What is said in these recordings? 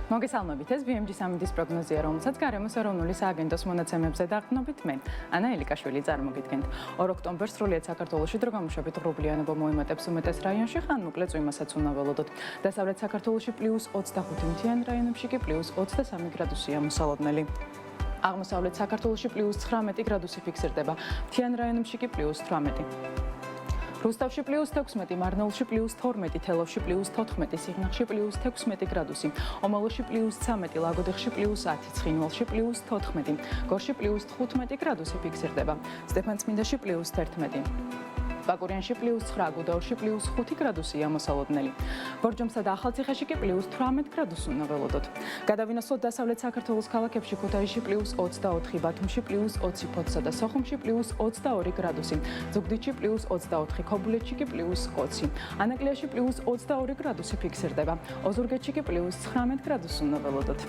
მოგესალმებით, ეს BMG-ის ამინდის პროგნოზია, რომელსაც გარემოს ეროვნული სააგენტოს მონაცემებზე დაყრდნობით მე, ანა ელიკაშვილი წარმოგიდგენთ. 2 ოქტომბერს სრულიად საქართველოში დროგამუშავებით ღრუბლიანობა მოემატებს უმეტეს რაიონში, ხანმოკლე წვიმასაც უნდა ველოდოთ. დასავლეთ საქართველოში +25 მთიან რაიონებში კი +23 გრადუსია მოსალოდნელი. აღმოსავლეთ საქართველოში +19 გრადუსი ფიქსირდება, მთიან რაიონებში კი +18. რუსთავში +16, მარნეულში +12, თელავში +14, სიღნაღში +16 გრადუსი, ომალოში +13, ლაგოდეხში +10, ცხინვალში +14, გორში +15 გრადუსი ფიქსირდება, სტეფანწმინდაში +11. ბაკურიანში +9, გუდაურში +5 გრადუსია მოსალოდნელი. ბორჯომსა და ახალციხეში კი +18 გრადუსი უნდა ველოდოთ. გადავინაცვლოთ დასავლეთ საქართველოს ქალაქებში, ქუთაისში +24, ბათუმში +20, ფოთსა და სოხუმში +22 გრადუსი, ზუგდიდში +24, ქობულეთში კი +20, ანაკლიაში +22 გრადუსი ფიქსირდება, ოზურგეთში კი +19 გრადუსი უნდა ველოდოთ.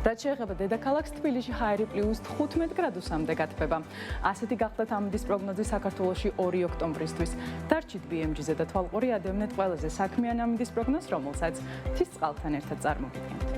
რაც შეეხება დედაქალაქს თბილისში ჰაერი +15 გრადუსამდე გათბება. ასეთი გახდათ ამინდის პროგნოზი საქართველოში 2 ოქტომბრისთვის. დარჩით BMG-ზე და თვალყური ადევნეთ ყველაზე საქმიან ამინდის პროგნოზს, რომელსაც მთის წყალთან ერთად წარმოგიდგენთ.